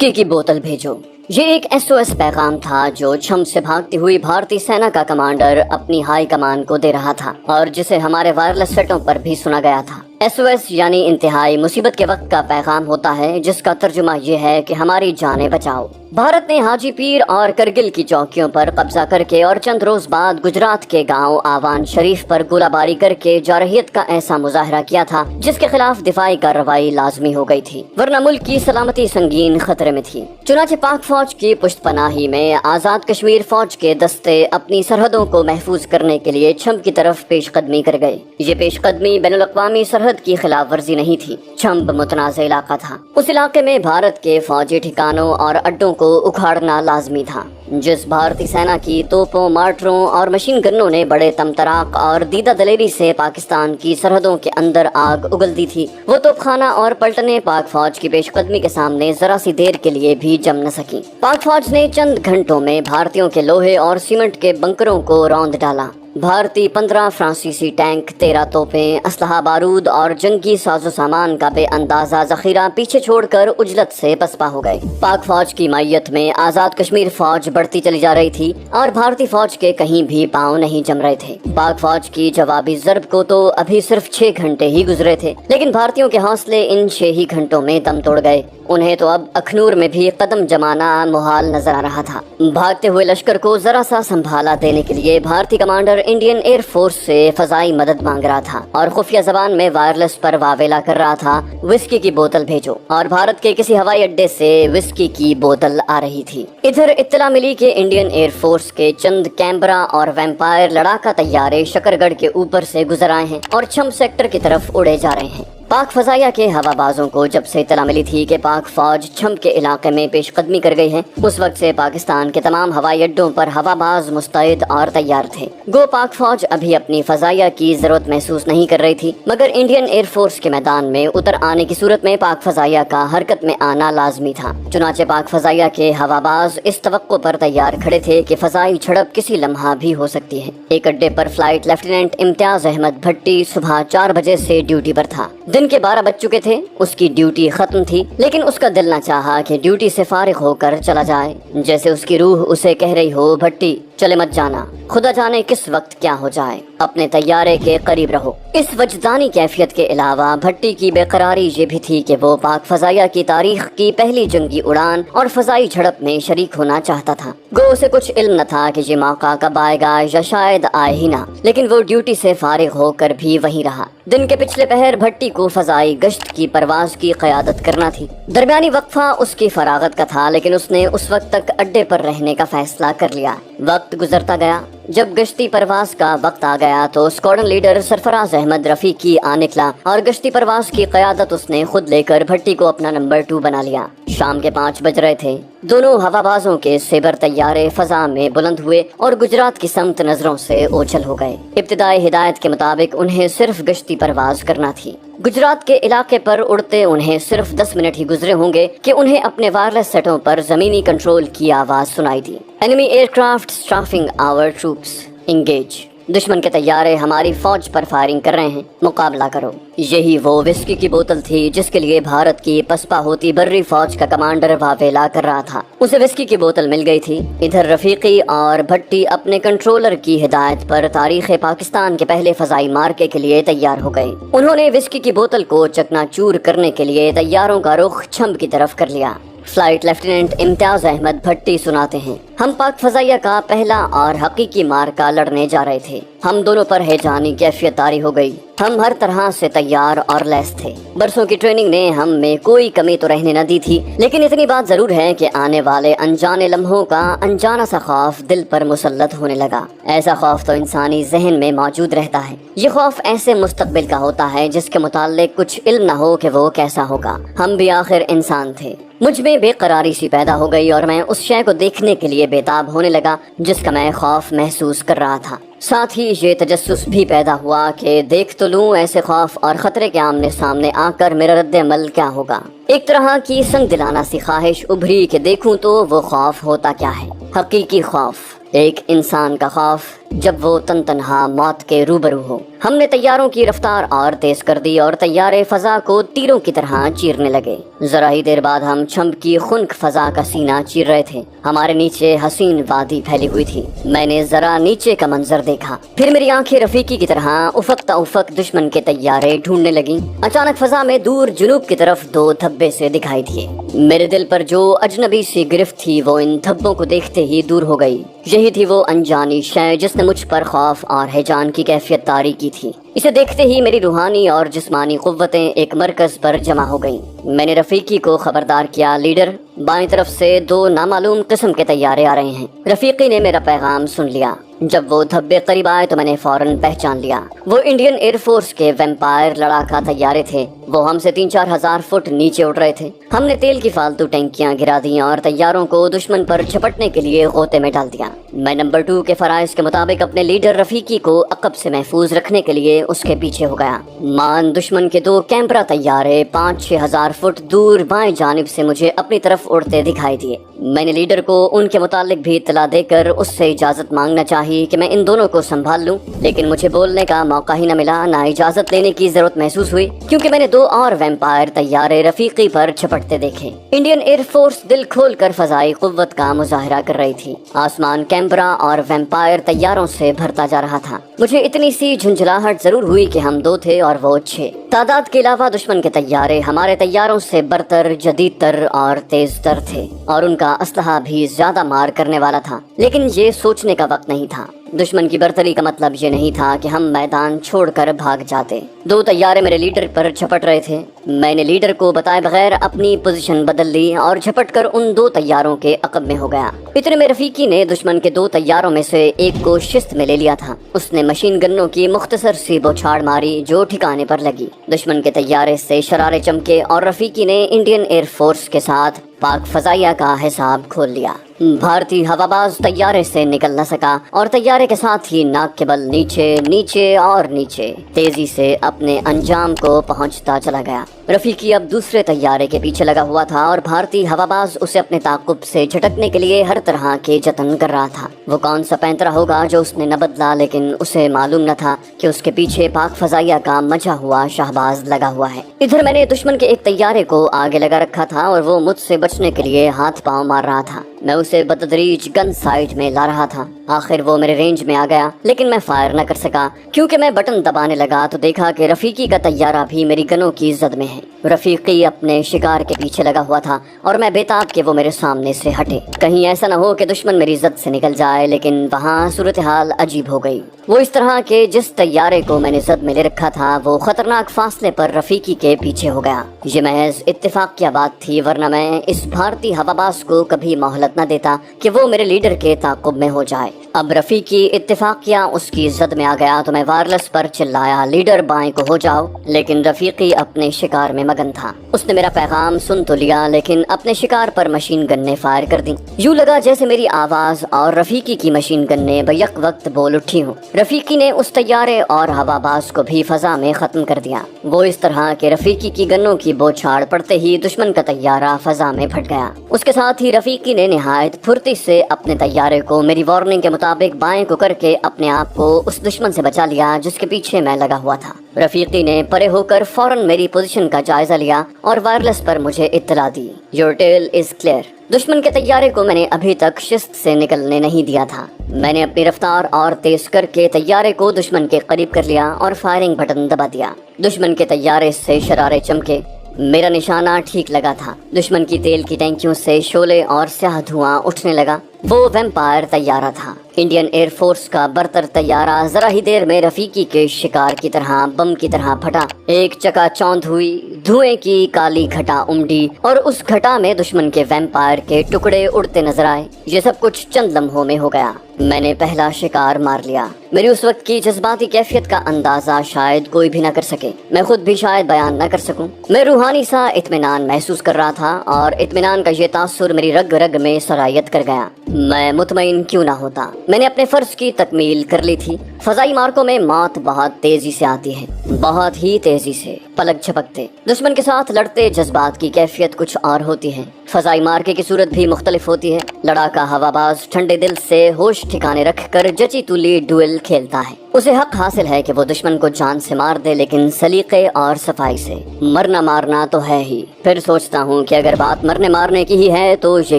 Whisky की बोतल भेजो। ये एक SOS पैगाम था जो छम से भागती हुई भारतीय सेना का कमांडर अपनी हाई कमान को दे रहा था और जिसे हमारे वायरलेस सेटों पर भी सुना गया था। SOS यानी इंतहाई मुसीबत के वक्त का पैगाम होता है, जिसका तर्जुमा ये है कि हमारी जानें बचाओ। भारत ने हाजी पीर और करगिल की चौकियों पर कब्जा करके और चंद रोज बाद गुजरात के गांव आवान शरीफ पर गोलाबारी करके जारहियत का ऐसा मुजाहरा किया था जिसके खिलाफ दिफाई कार्रवाई लाजमी हो गई थी, वरना मुल्क की सलामती संगीन खतरे में थी। चुनाचे पाक फौज की पुश्तपनाही में आजाद कश्मीर फौज के दस्ते अपनी सरहदों को महफूज करने के लिए छम की तरफ पेशकदमी कर गए। ये पेशकदमी बैनुल-अक़वामी सरहद की खिलाफ वर्जी नहीं थी। छम मुतनाज़ इलाका था। उस इलाके में भारत के फौजी ठिकानों और अड्डों को उखाड़ना लाजमी था। जिस भारतीय सेना की तोपों, मार्टरों और मशीन गन्नों ने बड़े तमतराक और दीदा दलेरी से पाकिस्तान की सरहदों के अंदर आग उगल दी थी, वो तोपखाना और पलटने पाक फौज की पेशकदमी के सामने जरा सी देर के लिए भी जम न सकी। पाक फौज ने चंद घंटों में भारतीयों के लोहे और सीमेंट के बंकरों को रौंद डाला। भारतीय 15 फ्रांसीसी टैंक, 13 तोपें, असलहा, बारूद और जंगी साजो सामान का बेअंदाजा जखीरा पीछे छोड़कर उजलत से पसपा हो गए। पाक फौज की मैयत में आजाद कश्मीर फौज बढ़ती चली जा रही थी और भारतीय फौज के कहीं भी पांव नहीं जम रहे थे। पाक फौज की जवाबी जरब को तो अभी सिर्फ 6 घंटे ही गुजरे थे, लेकिन भारतीयों के हौसले इन 6 ही घंटों में दम तोड़ गए। उन्हें तो अब अखनूर में भी कदम जमाना मुहाल नजर आ रहा था। भागते हुए लश्कर को जरा सा संभाला देने के लिए भारतीय कमांडर इंडियन एयर फोर्स से फजाई मदद मांग रहा था और खुफिया जबान में वायरलेस पर वावेला कर रहा था, विस्की की बोतल भेजो। और भारत के किसी हवाई अड्डे से विस्की की बोतल आ रही थी। इधर इत्तला मिली कि इंडियन एयर फोर्स के चंद कैमरा और वैम्पायर लड़ाका तैयारे शकरगढ़ के ऊपर से गुजर आए हैं और छम सेक्टर की तरफ उड़े जा रहे हैं। पाक फजाइया के हवाबाजों को जब से इत्तला मिली थी कि पाक फौज छम के इलाके में पेशकदमी कर गई है, उस वक्त से पाकिस्तान के तमाम हवाई अड्डों पर हवाबाज मुस्तैद और तैयार थे। गो पाक फौज अभी अपनी फजाइया की जरूरत महसूस नहीं कर रही थी, मगर इंडियन एयर फोर्स के मैदान में उतर आने की सूरत में पाक फजाइया का हरकत में आना लाजमी था। चुनाचे पाक फजाइया के हवाबाज इस तवक्को पर तैयार खड़े थे कि फजाई झड़प किसी लम्हा भी हो सकती है। एक अड्डे पर फ्लाइट लेफ्टिनेंट इम्तियाज अहमद भट्टी सुबह 4 बजे से ड्यूटी पर था। दिन के 12 बज चुके थे, उसकी ड्यूटी खत्म थी, लेकिन उसका दिल न चाहा कि ड्यूटी से फारिग होकर चला जाए। जैसे उसकी रूह उसे कह रही हो, भट्टी चले मत जाना, खुदा जाने किस वक्त क्या हो जाए, अपने तैयारे के करीब रहो। इस वजदानी कैफियत के अलावा भट्टी की बेकरारी ये भी थी कि वो पाक फजाइया की तारीख की पहली जंगी उड़ान और फजाई झड़प में शरीक होना चाहता था। गो उसे कुछ इल्म न था कि ये मौका कब आएगा या शायद आए ही ना, लेकिन वो ड्यूटी से फारिग होकर भी वहीं रहा। दिन के पिछले पहर भट्टी को फजाई गश्त की परवाज की क़यादत करना थी। दरमियानी वक्फा उसकी फरागत का था, लेकिन उसने उस वक्त तक अड्डे पर रहने का फैसला कर लिया। वक्त गुजरता गया। जब गश्ती परवाज का वक्त आ गया तो स्क्वाड्रन लीडर सरफराज अहमद रफीकी आ निकला और गश्ती परवाज की क़यादत उसने खुद लेकर भट्टी को अपना नंबर 2 बना लिया। शाम के 5 बज रहे थे। दोनों हवाबाजों के सेबर तैयारे फजा में बुलंद हुए और गुजरात की समत नजरों से ओझल हो गए। इब्तिदाई हिदायत के मुताबिक उन्हें सिर्फ गश्ती परवाज करना थी। गुजरात के इलाके पर उड़ते उन्हें सिर्फ 10 मिनट ही गुजरे होंगे कि उन्हें अपने वायरलेस सेटों पर जमीनी कंट्रोल की आवाज सुनाई दी। Enemy aircraft strafing our troops engage. दुश्मन के तैयारे हमारी फौज पर फायरिंग कर रहे हैं, मुकाबला करो। यही वो विस्की की बोतल थी जिसके लिए भारत की पसपा होती बर्री फौज का कमांडर वावेला कर रहा था। उसे विस्की की बोतल मिल गई थी। इधर रफीकी और भट्टी अपने कंट्रोलर की हिदायत पर तारीख पाकिस्तान के पहले फजाई मार्के के लिए तैयार हो गए। उन्होंने विस्की की बोतल को चकनाचूर करने के लिए तैयारों का रुख छम की तरफ कर लिया। फ्लाइट लेफ्टिनेंट इम्तियाज अहमद भट्टी सुनाते हैं, हम पाक फजाइया का पहला और हकीकी मार्का लड़ने जा रहे थे। हम दोनों पर हैजानी कैफियत तारी हो गई। हम हर तरह से तैयार और लैस थे। बरसों की ट्रेनिंग ने हम में कोई कमी तो रहने न दी थी, लेकिन इतनी बात जरूर है कि आने वाले अनजाने लम्हों का अनजाना सा खौफ दिल पर मुसल्लत होने लगा। ऐसा खौफ तो इंसानी जहन में मौजूद रहता है। ये खौफ ऐसे मुस्तकबिल का होता है जिसके मुताल्लिक कुछ इल्म न हो कि वो कैसा होगा। हम भी आखिर इंसान थे। मुझ में बेकरारी सी पैदा हो गई और मैं उस शय को देखने के लिए बेताब होने लगा जिसका मैं खौफ महसूस कर रहा था। साथ ही ये तजस्सुस भी पैदा हुआ कि देख तो लूं ऐसे खौफ और खतरे के आमने सामने आकर मेरा रद्द अमल क्या होगा। एक तरह की संग दिलाना सी ख्वाहिश उभरी कि देखूं तो वो खौफ होता क्या है। हकीकी खौफ, एक इंसान का खौफ, جب وہ تن تنہا موت کے روبرو ہو۔ ہم نے طیاروں کی رفتار اور تیز کر دی اور طیارے فضا کو تیروں کی طرح چیرنے لگے۔ ذرا ہی دیر بعد ہم چھمپ کی خنک فضا کا سینہ چیر رہے تھے۔ ہمارے نیچے حسین وادی پھیلی ہوئی تھی۔ میں نے ذرا نیچے کا منظر دیکھا، پھر میری آنکھیں رفیقی کی طرح افق تا افق دشمن کے طیارے ڈھونڈنے لگیں۔ اچانک فضا میں دور جنوب کی طرف دو دھبے سے دکھائی دیے۔ میرے دل پر جو اجنبی سی گرفت تھی وہ ان دھبوں کو دیکھتے ہی دور ہو گئی۔ یہی تھی وہ انجانی شے جس نے مجھ پر خوف اور ہیجان کی کیفیت طاری کی تھی۔ اسے دیکھتے ہی میری روحانی اور جسمانی قوتیں ایک مرکز پر جمع ہو گئیں۔ میں نے رفیقی کو خبردار کیا، لیڈر، بائیں طرف سے دو نامعلوم قسم کے طیارے آ رہے ہیں۔ رفیقی نے میرا پیغام سن لیا۔ جب وہ دھبے قریب آئے تو میں نے فوراً پہچان لیا، وہ انڈین ایئر فورس کے ویمپائر لڑاکا طیارے تھے۔ وہ ہم سے 3-4 ہزار فٹ نیچے اڑ رہے تھے۔ ہم نے تیل کی فالتو ٹینکیاں گرا دیں اور طیاروں کو دشمن پر جھپٹنے کے لیے غوطے میں ڈال دیا۔ میں نمبر 2 کے فرائض کے مطابق اپنے لیڈر رفیقی کو عقب سے محفوظ رکھنے کے لیے اس کے پیچھے ہو گیا۔ مان دشمن کے 2 کیمبرا طیارے 5-6 ہزار فٹ دور بائیں جانب سے مجھے اپنی طرف اڑتے دکھائی دیے۔ میں نے لیڈر کو ان کے متعلق بھی اطلاع دے کر اس سے اجازت مانگنا چاہی کہ میں ان دونوں کو سنبھال لوں، لیکن مجھے بولنے کا موقع ہی نہ ملا، نہ اجازت لینے کی ضرورت محسوس ہوئی، کیونکہ میں نے 2 اور ویمپائر طیارے رفیقی پر جھپٹتے دیکھے۔ انڈین ایئر فورس دل کھول کر فضائی قوت کا مظاہرہ کر رہی تھی۔ آسمان کیمبرا اور ویمپائر طیاروں سے بھرتا جا رہا تھا۔ مجھے اتنی سی جھنجھلاہٹ ضرور ہوئی کہ ہم 2 تھے اور وہ 6۔ تعداد کے علاوہ دشمن کے طیارے ہمارے طیاروں سے برتر، جدید تر اور تیز تر تھے، اور ان کا اسلحہ بھی زیادہ مار کرنے والا تھا، لیکن یہ سوچنے کا وقت نہیں تھا۔ دشمن کی برتری کا مطلب یہ نہیں تھا کہ ہم میدان چھوڑ کر بھاگ جاتے۔ 2 طیارے میرے لیڈر پر جھپٹ رہے تھے۔ میں نے لیڈر کو بتائے بغیر اپنی پوزیشن بدل لی اور جھپٹ کر ان 2 طیاروں کے عقب میں ہو گیا۔ اتنے میں رفیقی نے دشمن کے 2 طیاروں میں سے ایک کو شست میں لے لیا تھا۔ اس نے مشین گنوں کی مختصر سی بوچھاڑ ماری جو ٹھکانے پر لگی۔ دشمن کے طیارے سے شرارے چمکے اور رفیقی نے انڈین ایئر فورس کے ساتھ پاک فضائیہ کا حساب کھول لیا۔ بھارتی ہواباز طیارے سے نکل نہ سکا اور طیارے کے ساتھ ہی ناک کے بل نیچے نیچے اور نیچے تیزی سے اپنے انجام کو پہنچتا چلا گیا۔ رفیقی اب دوسرے طیارے کے پیچھے لگا ہوا تھا اور بھارتی ہواباز اسے اپنے تعاقب سے جھٹکنے کے لیے ہر طرح کے جتن کر رہا تھا۔ وہ کون سا پینترا ہوگا جو اس نے نہ بدلا، لیکن اسے معلوم نہ تھا کہ اس کے پیچھے پاک فضائیہ کا مچا ہوا شہباز لگا ہوا ہے۔ ادھر میں نے دشمن کے ایک طیارے کو آگے لگا رکھا تھا اور وہ مجھ سے بچنے کے لیے ہاتھ پاؤں مار رہا تھا۔ میں اسے بتدریج گن سائٹ میں لا رہا تھا۔ آخر وہ میرے رینج میں آ گیا، لیکن میں فائر نہ کر سکا کیونکہ میں بٹن دبانے لگا تو دیکھا کہ رفیقی کا طیارہ بھی میری گنوں کی زد میں ہے۔ رفیقی اپنے شکار کے پیچھے لگا ہوا تھا اور میں بےتاب کہ وہ میرے سامنے سے ہٹے، کہیں ایسا نہ ہو کہ دشمن میری زد سے نکل جائے۔ لیکن وہاں صورتحال عجیب ہو گئی، وہ اس طرح کہ جس طیارے کو میں نے زد میں لے رکھا تھا وہ خطرناک فاصلے پر رفیقی کے پیچھے ہو گیا۔ یہ محض اتفاق کی بات تھی، ورنہ میں اس بھارتی ہواباز کو کبھی مہلت نہ دیتا کہ وہ میرے لیڈر کے تعاقب میں ہو جائے۔ اب رفیقی اتفاقیہ اس کی زد میں آ گیا تو میں وائرلیس پر چلایا، لیڈر بائیں کو ہو جاؤ، لیکن رفیقی اپنے شکار میں مگن تھا۔ اس نے میرا پیغام سن تو لیا، لیکن اپنے شکار پر مشین گن نے فائر کر دی۔ یوں لگا جیسے میری آواز اور رفیقی کی مشین گن نے بیک وقت بول اٹھی ہوں۔ رفیقی نے اس طیارے اور ہواباز کو بھی فضا میں ختم کر دیا۔ وہ اس طرح کہ رفیقی کی گنوں کی بوچھاڑ پڑتے ہی دشمن کا طیارہ فضا میں پھٹ گیا۔ اس کے ساتھ ہی رفیقی نے نہایت پھرتی سے اپنے طیارے کو میری وارننگ کے مطابق بائیں کو کر کے اپنے آپ کو اس دشمن سے بچا لیا جس کے پیچھے میں لگا ہوا تھا۔ رفیقی نے پرے ہو کر فوراً میری پوزیشن کا جائزہ لیا اور وائرلیس پر مجھے اطلاع دی، یور ٹیل از کلیئر۔ دشمن کے طیارے کو میں نے ابھی تک شست سے نکلنے نہیں دیا تھا۔ میں نے اپنی رفتار اور تیز کر کے طیارے کو دشمن کے قریب کر لیا اور فائرنگ بٹن دبا دیا۔ دشمن کے طیارے سے شرارے چمکے، میرا نشانہ ٹھیک لگا تھا۔ دشمن کی تیل کی ٹینکیوں سے شعلے اور سیاہ دھواں اٹھنے لگا۔ وہ ویمپائر طیارہ تھا، انڈین ایئر فورس کا برتر طیارہ۔ ذرا ہی دیر میں رفیقی کے شکار کی طرح بم کی طرح پھٹا، ایک چکا چوندھ ہوئی، دھوئیں کی کالی گھٹا امڈی اور اس گھٹا میں دشمن کے ویمپائر کے ٹکڑے اڑتے نظر آئے۔ یہ سب کچھ چند لمحوں میں ہو گیا۔ میں نے پہلا شکار مار لیا۔ میری اس وقت کی جذباتی کیفیت کا اندازہ شاید کوئی بھی نہ کر سکے، میں خود بھی شاید بیان نہ کر سکوں۔ میں روحانی سا اطمینان محسوس کر رہا تھا اور اطمینان کا یہ تاثر میری رگ رگ میں سرایت کر گیا۔ मैं मुतमईन क्यों ना होता। मैंने अपने फर्ज की तकमील कर ली थी। फजाई मार्कों में मौत बहुत तेजी से आती है, बहुत ही तेजी से, पलक झपकते। दुश्मन के साथ लड़ते जज्बात की कैफियत कुछ और होती है। फजाई मार्के की सूरत भी मुख्तलिफ होती है। लड़ाका हवाबाज ठंडे दिल से होश ठिकाने रख कर जची तुली डुएल खेलता है। उसे हक हासिल है कि वो दुश्मन को जान से मार दे, लेकिन सलीके और सफाई से। मरना मारना तो है ही। फिर सोचता हूँ कि अगर बात मरने मारने की ही है तो ये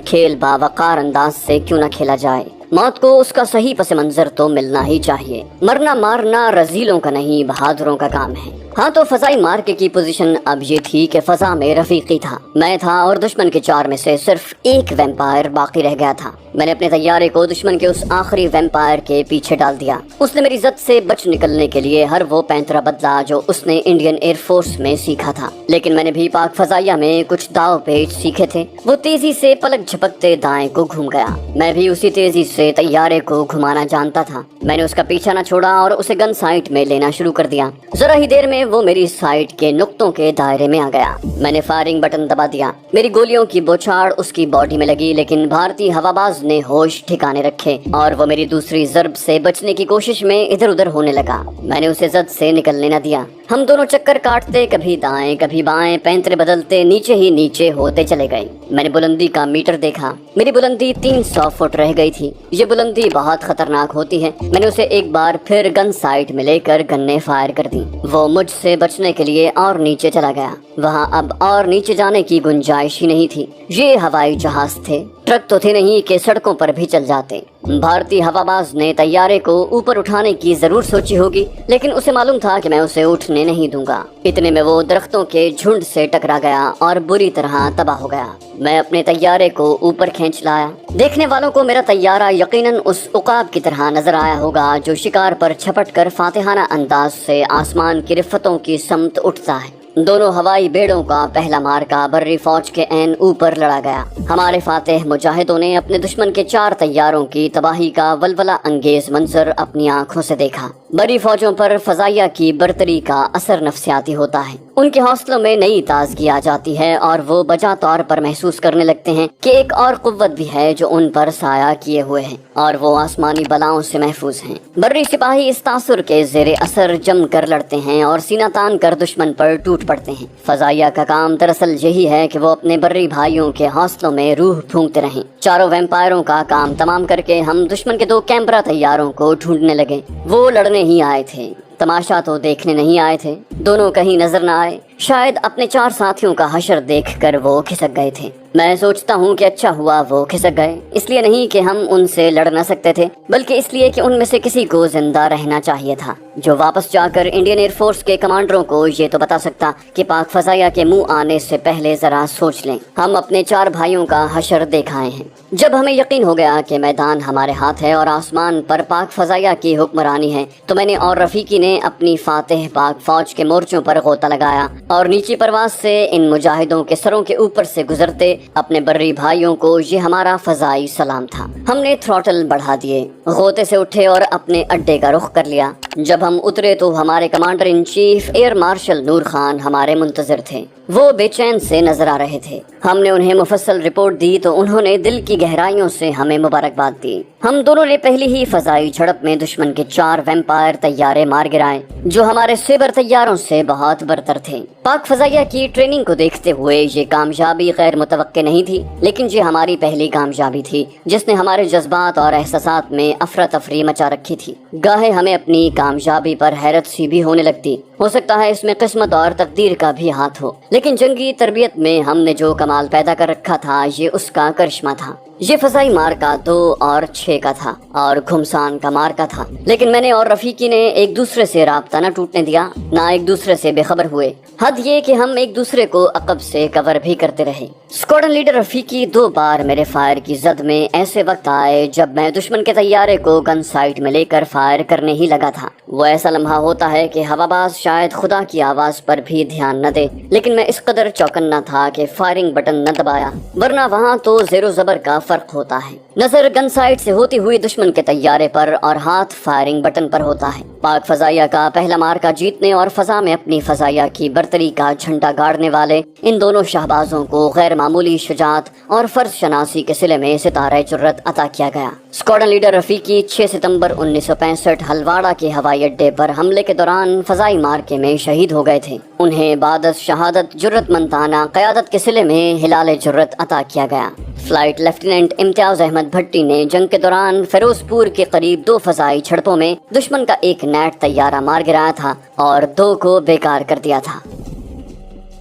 खेल बावकार अंदाज से क्यों न खेला जाए। मौत को उसका सही पस मंजर तो मिलना ही चाहिए। मरना मारना रजीलों का नहीं, बहादुरों का काम है। हाँ, तो फजाई मार्के की पोजीशन अब ये थी कि फजा में रफीकी था, मैं था और दुश्मन के 4 में से सिर्फ एक वैम्पायर बाकी रह गया था। मैंने अपने तैयारे को दुश्मन के उस आखिरी वैम्पायर के पीछे डाल दिया। उसने मेरी जद से बच निकलने के लिए हर वो पैंतरा बदला जो उसने इंडियन एयरफोर्स में सीखा था। लेकिन मैंने भी पाक फजाइया में कुछ दाव पेच सीखे थे। वो तेजी से पलक झपकते दाएं को घूम गया। मैं भी उसी तेजी से तैयारे को घुमाना जानता था। मैंने उसका पीछा न छोड़ा और उसे गन साइट में लेना शुरू कर दिया। जरा ही देर में वो मेरी साइट के नुक्तों के दायरे में आ गया। मैंने फायरिंग बटन दबा दिया। मेरी गोलियों की बौछार उसकी बॉडी में लगी, लेकिन भारतीय हवाबाज ने होश ठिकाने रखे और वो मेरी दूसरी जर्ब से बचने की कोशिश में इधर उधर होने लगा। मैंने उसे जद से निकलने न दिया। हम दोनों चक्कर काटते, कभी दाएं कभी बाएं, पैंतरे बदलते नीचे ही नीचे होते चले गए। मैंने बुलंदी का मीटर देखा। मेरी बुलंदी 300 फुट रह गई थी। ये बुलंदी बहुत खतरनाक होती है। मैंने उसे एक बार फिर गन साइट में लेकर गन्ने फायर कर दी। वो मुझसे बचने के लिए और नीचे चला गया। वहाँ अब और नीचे जाने की गुंजाइश ही नहीं थी। ये हवाई जहाज थे, ट्रक तो थे नहीं कि सड़कों पर भी चल जाते। भारतीय हवाबाज ने तैयारे को ऊपर उठाने की जरूर सोची होगी, लेकिन उसे मालूम था कि मैं उसे उठने नहीं दूंगा। इतने में वो दरख्तों के झुंड से टकरा गया और बुरी तरह तबाह हो गया। मैं अपने तैयारे को ऊपर खींच लाया। देखने वालों को मेरा तैयारा यकीनन उस उकाब की तरह नजर आया होगा जो शिकार पर झपट कर फातिहाना अंदाज से आसमान की रिफ्फतों की समत उठता है। दोनों हवाई बेड़ों का पहला मार्का बर्री फौज के ऐन ऊपर लड़ा गया। हमारे फातेह मुजाहिदों ने अपने दुश्मन के 4 तैयारों की तबाही का वलवला अंगेज मंजर अपनी आंखों से देखा। बड़ी फौजों पर फजाइया की बर्तरी का असर नफ्सियाती होता है। उनके हौसलों में नई ताजगी आ जाती है और वो बजा तौर पर महसूस करने लगते हैं कि एक और कुव्वत भी है जो उन पर साया किए हुए है और वो आसमानी बलाओं से महफूज हैं। बर्री सिपाही इस तासुर के जेरे असर जम कर लड़ते हैं और सीना तान कर दुश्मन पर टूट पड़ते हैं। फजाइया का काम दरअसल यही है कि वो अपने बर्री भाइयों के हौसलों में रूह फूंकते रहें। 4 वैम्पायरों का काम तमाम करके हम दुश्मन के 2 कैमरा तैयारों को ढूंढने लगे। वो लड़ने ही आए थे, तमाशा तो देखने नहीं आए थे। दोनों कहीं नजर न आए। शायद अपने 4 साथियों का हशर देखकर वो खिसक गए थे। मैं सोचता हूँ कि अच्छा हुआ वो खिसक गए। इसलिए नहीं कि हम उनसे लड़ न सकते थे, बल्कि इसलिए कि उनमें से किसी को जिंदा रहना चाहिए था जो वापस जाकर इंडियन एयरफोर्स के कमांडरों को ये तो बता सकता कि पाक फजाइया के मुंह आने से पहले जरा सोच लें। हम अपने 4 भाइयों का हशर देखाए हैं। जब हमें यकीन हो गया कि मैदान हमारे हाथ है और आसमान पर पाक फजाइया की हुक्मरानी है, तो मैंने और रफीकी ने अपनी फातेह पाक फौज के मोर्चों पर गोता लगाया और नीची परवाज से इन मुजाहिदों के सरों के ऊपर से गुजरते अपने बर्री भाइयों को ये हमारा फजाई सलाम था। हमने थ्रॉटल बढ़ा दिए, गोते से उठे और अपने अड्डे का रुख कर लिया। जब हम उतरे तो हमारे commander in chief air marshal Noor Khan हमारे मुंतजर थे। वो बेचैन से नजर आ रहे थे। हमने उन्हें मुफस्सल रिपोर्ट दी तो उन्होंने दिल की गहराइयों से हमें मुबारकबाद दी। हम दोनों ने पहली ही फजाई झड़प में दुश्मन के 4 वैम्पायर तैयारे मार गिराए जो हमारे सेबर तैयारों से बहुत बरतर थे। पाक फजाइया की ट्रेनिंग को देखते हुए ये कामयाबी गैर मुतवक्के नहीं थी, लेकिन ये हमारी पहली कामयाबी थी जिसने हमारे जज्बात और एहसासात में अफरा तफरी मचा रखी थी। गाहे हमें अपनी कामयाबी पर हैरत सी भी होने लगती। हो सकता है इसमें किस्मत और तकदीर का भी हाथ हो, लेकिन जंगी तरबियत में हमने जो कमाल पैदा कर रखा था ये उसका करिश्मा था। ये फजाई मार्का 2 और 6 का था और घुमसान का मार्का था, लेकिन मैंने और रफीकी ने एक दूसरे से राब्ता न टूटने दिया, ना एक दूसरे से बेखबर हुए। हद ये कि हम एक दूसरे को अकब से कवर भी करते रहे। स्क्वाड्रन लीडर रफीकी 2 बार मेरे फायर की जद में ऐसे वक्त आए जब मैं दुश्मन के तैयारे को गन साइट में लेकर फायर करने ही लगा था। वो ऐसा लम्हा होता है कि हवाबाज शायद खुदा की आवाज पर भी ध्यान न दे, लेकिन मैं इस कदर चौकन्ना था कि फायरिंग बटन न दबाया, वरना वहाँ तो जेरो जबर का فرق ہوتا ہے۔ نظر گن سائٹ سے ہوتی ہوئی دشمن کے طیارے پر اور ہاتھ فائرنگ بٹن پر ہوتا ہے۔ پاک فضائیہ کا پہلا مارکا جیتنے اور فضا میں اپنی فضائیہ کی برتری کا جھنڈا گاڑنے والے ان دونوں شہبازوں کو غیر معمولی شجاعت اور فرض شناسی کے صلے میں ستارہ جرت عطا کیا گیا۔ اسکواڈرن لیڈر رفیقی 6 ستمبر 1965 ہلواڑہ کے ہوائی اڈے پر حملے کے دوران فضائی مارکے میں شہید ہو گئے تھے۔ انہیں بعد از شہادت جرت مندانہ قیادت کے صلے میں ہلال جرت عطا کیا گیا۔ فلائٹ لیفٹیننٹ امتیاز احمد بھٹی نے جنگ کے دوران فیروز پور کے قریب 2 فضائی جھڑپوں میں دشمن کا ایک نیٹ طیارہ مار گرایا تھا اور 2 کو بیکار کر دیا تھا۔